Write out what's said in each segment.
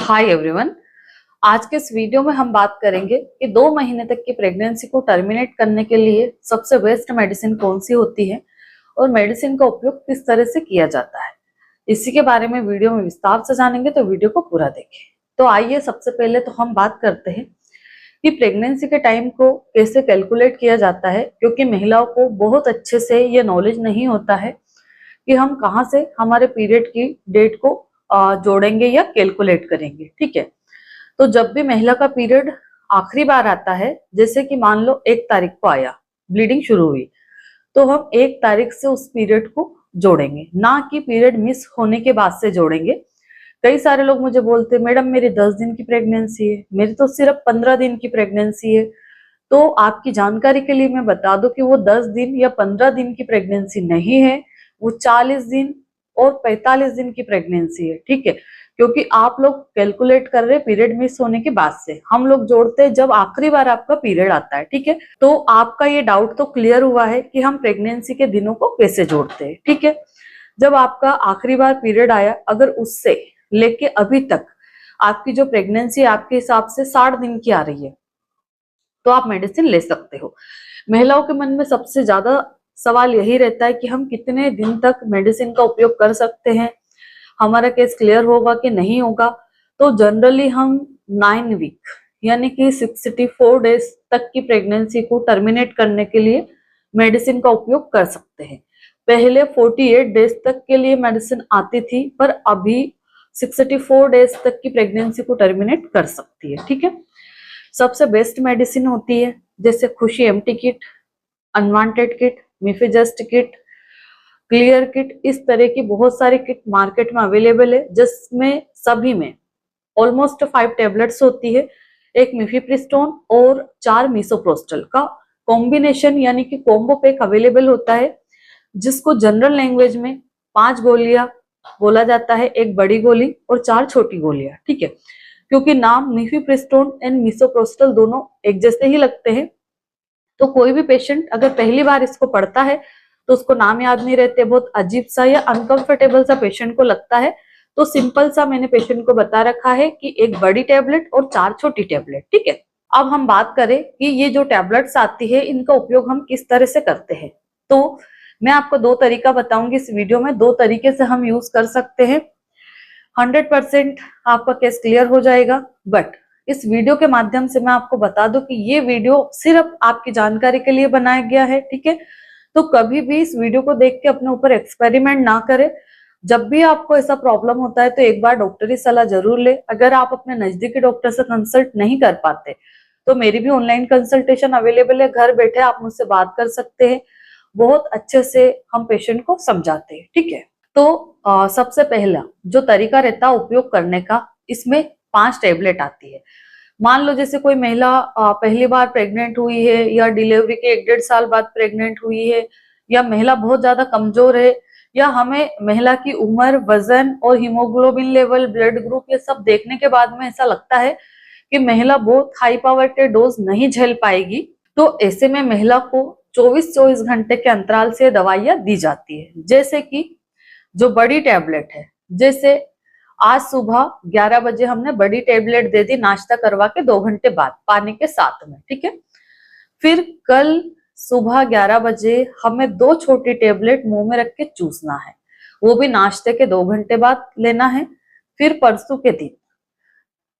Hi everyone. आज के इस वीडियो में हम बात करेंगे कि 2 महीने तक की प्रेगनेंसी को टर्मिनेट करने के लिए सबसे बेस्ट मेडिसिन कौन सी होती है और मेडिसिन का उपयोग किस तरह से किया जाता है। इसी के बारे में वीडियो में विस्तार से जानेंगे, तो वीडियो को पूरा देखें। तो आइए सबसे पहले तो हम बात करते हैं कि प्रेगनेंसी के टाइम को कैसे कैलकुलेट किया जाता है, क्योंकि महिलाओं को बहुत अच्छे से ये नॉलेज नहीं होता है कि हम कहाँ से हमारे पीरियड की डेट को जोड़ेंगे या कैलकुलेट करेंगे। ठीक है, तो जब भी महिला का पीरियड आखिरी बार आता है, जैसे कि मान लो 1 तारीख को आया, ब्लीडिंग शुरू हुई, तो हम 1 तारीख से उस पीरियड को जोड़ेंगे, ना कि पीरियड मिस होने के बाद से जोड़ेंगे। कई सारे लोग मुझे बोलते हैं, मैडम मेरी 10 दिन की प्रेगनेंसी है, मेरी तो सिर्फ 15 दिन की प्रेगनेंसी है। तो आपकी जानकारी के लिए मैं बता दूं कि वो 10 दिन या 15 दिन की प्रेगनेंसी नहीं है, वो 40 दिन और 45 दिन की प्रेगनेंसी है। ठीक है, क्योंकि आप लोग कैलकुलेट कर रहे हैं पीरियड मिस होने के बाद से, हम लोग जोड़ते हैं जब आखिरी बार आपका पीरियड आता है। ठीक है, तो आपका ये डाउट तो क्लियर हुआ है कि हम प्रेगनेंसी के दिनों को कैसे जोड़ते हैं। ठीक है, जब आपका आखिरी बार पीरियड आया, अगर उससे लेके अभी तक आपकी जो प्रेगनेंसी आपके हिसाब से 60 दिन की आ रही है, तो आप मेडिसिन ले सकते हो। महिलाओं के मन में सबसे ज्यादा सवाल यही रहता है कि हम कितने दिन तक मेडिसिन का उपयोग कर सकते हैं, हमारा केस क्लियर होगा कि नहीं होगा। तो जनरली हम 9 वीक यानी कि 64 डेज तक की प्रेगनेंसी को टर्मिनेट करने के लिए मेडिसिन का उपयोग कर सकते हैं। पहले 48 डेज तक के लिए मेडिसिन आती थी, पर अभी 64 डेज तक की प्रेगनेंसी को टर्मिनेट कर सकती है। ठीक है, सबसे बेस्ट मेडिसिन होती है जैसे खुशी एमटी किट, अनवांटेड किट, मिफिजस्ट किट, क्लियर किट। इस तरह की बहुत सारी किट मार्केट में अवेलेबल है, जिसमें सभी में ऑलमोस्ट 5 टेबलेट्स होती है, एक मिफिप्रिस्टोन और 4 मिसोप्रोस्टल का कॉम्बिनेशन यानी कि कॉम्बो पैक अवेलेबल होता है, जिसको जनरल लैंग्वेज में 5 गोलियां बोला जाता है, एक बड़ी गोली और 4 छोटी गोलियां। ठीक है, क्योंकि नाम मिफिप्रिस्टोन एंड मिसोप्रोस्टल दोनों एक जैसे ही लगते हैं, तो कोई भी पेशेंट अगर पहली बार इसको पढ़ता है तो उसको नाम याद नहीं रहते, बहुत अजीब सा या अनकंफर्टेबल सा पेशेंट को लगता है। तो सिंपल सा मैंने पेशेंट को बता रखा है कि एक बड़ी टेबलेट और 4 छोटी टेबलेट। ठीक है, अब हम बात करें कि ये जो टेबलेट्स आती है, इनका उपयोग हम किस तरह से करते हैं। तो मैं आपको 2 तरीका बताऊंगी इस वीडियो में, 2 तरीके से हम यूज कर सकते हैं। 100% आपका केस क्लियर हो जाएगा, बट इस वीडियो के माध्यम से मैं आपको बता दूं कि ये वीडियो सिर्फ आपकी जानकारी के लिए बनाया गया है। ठीक है, तो कभी भी इस वीडियो को देख के अपने ऊपर एक्सपेरिमेंट ना करें। जब भी आपको ऐसा प्रॉब्लम होता है तो एक बार डॉक्टरी सलाह जरूर ले। अगर आप अपने नजदीकी डॉक्टर से कंसल्ट नहीं कर पाते तो मेरी भी ऑनलाइन कंसल्टेशन अवेलेबल है, घर बैठे आप मुझसे बात कर सकते हैं, बहुत अच्छे से हम पेशेंट को समझाते हैं। ठीक है, तो सबसे पहला जो तरीका रहता है उपयोग करने का, इसमें 5 टेबलेट आती है। मान लो जैसे कोई महिला पहली बार प्रेग्नेंट हुई है, या डिलीवरी के 1-1.5 साल बाद प्रेग्नेंट हुई है, या महिला बहुत ज्यादा कमजोर है, या हमें महिला की उम्र, वजन और हीमोग्लोबिन लेवल, ब्लड ग्रुप, ये सब देखने के बाद में ऐसा लगता है कि महिला बहुत हाई पावर के डोज नहीं झेल पाएगी, तो ऐसे में महिला को 24-24 घंटे के अंतराल से दवाइयां दी जाती है। जैसे कि जो बड़ी टैबलेट है, जैसे आज सुबह 11 बजे हमने बड़ी टैबलेट दे दी नाश्ता करवा के 2 घंटे बाद पानी के साथ में। ठीक है, फिर कल सुबह 11 बजे हमें 2 छोटी टैबलेट मुंह में रख के चूसना है, वो भी नाश्ते के 2 घंटे बाद लेना है। फिर परसों के दिन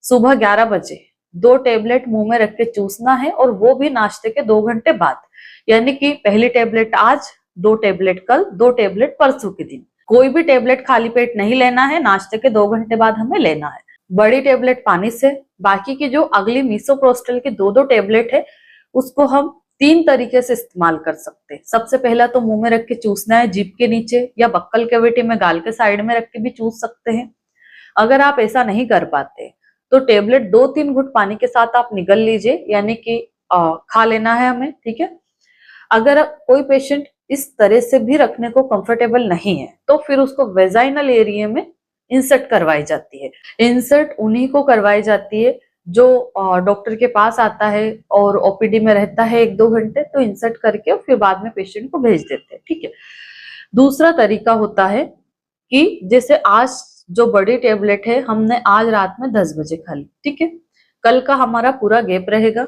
सुबह 11 बजे 2 टैबलेट मुंह में रख के चूसना है, और वो भी नाश्ते के 2 घंटे बाद, यानी कि पहली टैबलेट आज, 2 टैबलेट कल, 2 टैबलेट परसों के दिन। कोई भी टेबलेट खाली पेट नहीं लेना है, नाश्ते के 2 घंटे बाद हमें लेना है। बड़ी टेबलेट पानी से, बाकी की जो अगली मिसोप्रोस्टल की 2-2 टेबलेट है, उसको हम 3 तरीके से इस्तेमाल कर सकते हैं। सबसे पहला तो मुंह में रख के चूसना है, जीभ के नीचे या बक्कल कैविटी में गाल के साइड में रख के भी चूस सकते हैं। अगर आप ऐसा नहीं कर पाते तो टेबलेट 2-3 घुट पानी के साथ आप निगल लीजिए, यानी कि खा लेना है हमें। ठीक है, अगर कोई पेशेंट इस तरह से भी रखने को कंफर्टेबल नहीं है तो फिर उसको वेजाइनल एरिया में इंसर्ट करवाई जाती है। इंसर्ट उन्हीं को करवाई जाती है जो डॉक्टर के पास आता है और ओपीडी में रहता है 1-2 घंटे, तो इंसर्ट करके फिर बाद में पेशेंट को भेज देते हैं। ठीक है, दूसरा तरीका होता है कि जैसे आज जो बड़ी टेबलेट है हमने आज रात में 10 बजे खा ली, ठीक है। कल का हमारा पूरा गैप रहेगा।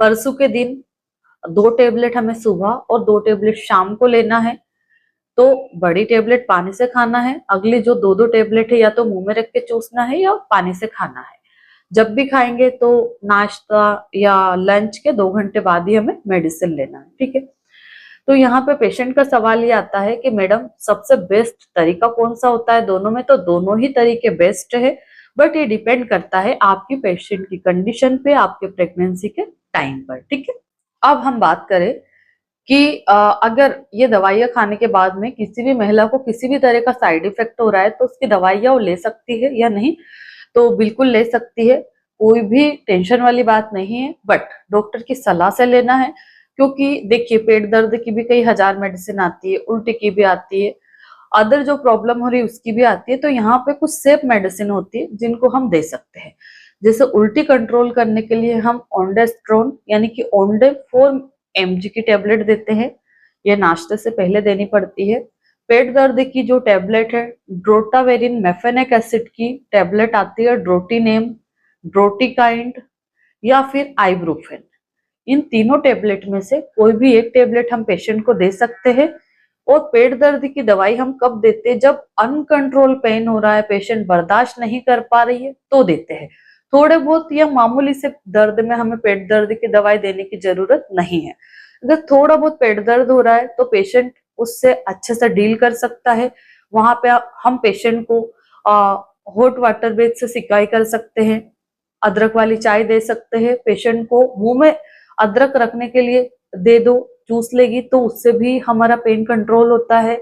परसों के दिन 2 टेबलेट हमें सुबह और 2 टेबलेट शाम को लेना है। तो बड़ी टेबलेट पानी से खाना है, अगली जो 2-2 टेबलेट है या तो मुंह में रख के चूसना है या पानी से खाना है। जब भी खाएंगे तो नाश्ता या लंच के 2 घंटे बाद ही हमें मेडिसिन लेना है, ठीक है। तो यहाँ पे पेशेंट का सवाल ये आता है कि मैडम सबसे बेस्ट तरीका कौन सा होता है दोनों में? तो दोनों ही तरीके बेस्ट है, बट ये डिपेंड करता है आपकी पेशेंट की कंडीशन पे, आपके प्रेगनेंसी के टाइम पर, ठीक है। अब हम बात करें कि अगर ये दवाइयां खाने के बाद में किसी भी महिला को किसी भी तरह का साइड इफेक्ट हो रहा है तो उसकी दवाइयां वो ले सकती है या नहीं? तो बिल्कुल ले सकती है, कोई भी टेंशन वाली बात नहीं है, बट डॉक्टर की सलाह से लेना है। क्योंकि देखिए पेट दर्द की भी कई हजार मेडिसिन आती है, उल्टी की भी आती है, अदर जो प्रॉब्लम हो रही है उसकी भी आती है। तो यहाँ पे कुछ सेफ मेडिसिन होती है जिनको हम दे सकते हैं। जैसे उल्टी कंट्रोल करने के लिए हम ओंडेस्ट्रोन यानी कि ओंडे 4 mg की टेबलेट देते हैं, ये नाश्ते से पहले देनी पड़ती है। पेट दर्द की जो टेबलेट है ड्रोटावेरिन मेफेनिक एसिड की टेबलेट आती है, ड्रोटीनेम, ड्रोटिकाइंड या फिर आइब्रूफेन। इन तीनों टेबलेट में से कोई भी एक टेबलेट हम पेशेंट को दे सकते हैं। और पेट दर्द की दवाई हम कब देते हैं? जब अनकंट्रोल पेन हो रहा है, पेशेंट बर्दाश्त नहीं कर पा रही है तो देते हैं। थोड़े बहुत या मामूली से दर्द में हमें पेट दर्द की दवाई देने की जरूरत नहीं है। अगर थोड़ा बहुत पेट दर्द हो रहा है तो पेशेंट उससे अच्छे से डील कर सकता है। वहां पे हम पेशेंट को हॉट वाटर बेग से सिकाई कर सकते हैं, अदरक वाली चाय दे सकते हैं, पेशेंट को मुंह में अदरक रखने के लिए दे दो, चूस लेगी तो उससे भी हमारा पेन कंट्रोल होता है।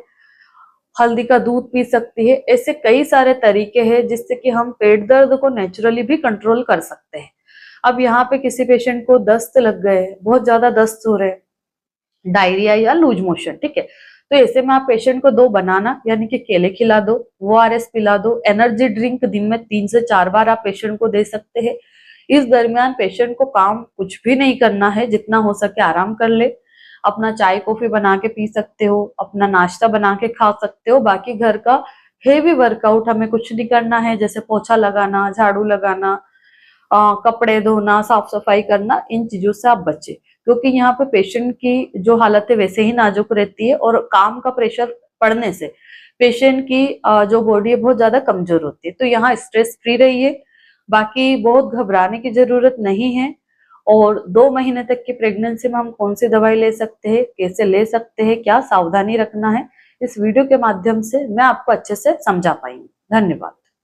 हल्दी का दूध पी सकती है। ऐसे कई सारे तरीके हैं जिससे कि हम पेट दर्द को नेचुरली भी कंट्रोल कर सकते हैं। अब यहाँ पे किसी पेशेंट को दस्त लग गए, बहुत ज्यादा दस्त हो रहे, डायरिया या लूज मोशन, ठीक है, तो ऐसे में आप पेशेंट को 2 बनाना यानी कि केले खिला दो, ORS पिला दो, एनर्जी ड्रिंक दिन में 3 से 4 बार आप पेशेंट को दे सकते हैं। इस दरमियान पेशेंट को काम कुछ भी नहीं करना है, जितना हो सके आराम कर ले। अपना चाय कॉफी बना के पी सकते हो, अपना नाश्ता बना के खा सकते हो। बाकी घर का हेवी वर्कआउट हमें कुछ नहीं करना है, जैसे पोछा लगाना, झाड़ू लगाना, कपड़े धोना, साफ सफाई करना, इन चीजों से आप बचे। क्योंकि यहाँ पे पेशेंट की जो हालत है वैसे ही नाजुक रहती है और काम का प्रेशर पड़ने से पेशेंट की जो बॉडी है बहुत ज्यादा कमजोर होती है। तो यहाँ स्ट्रेस फ्री रहिए, बाकी बहुत घबराने की जरूरत नहीं है। और 2 महीने तक की प्रेगनेंसी में हम कौन सी दवाई ले सकते हैं, कैसे ले सकते हैं, क्या सावधानी रखना है, इस वीडियो के माध्यम से मैं आपको अच्छे से समझा पाई हूँ। धन्यवाद।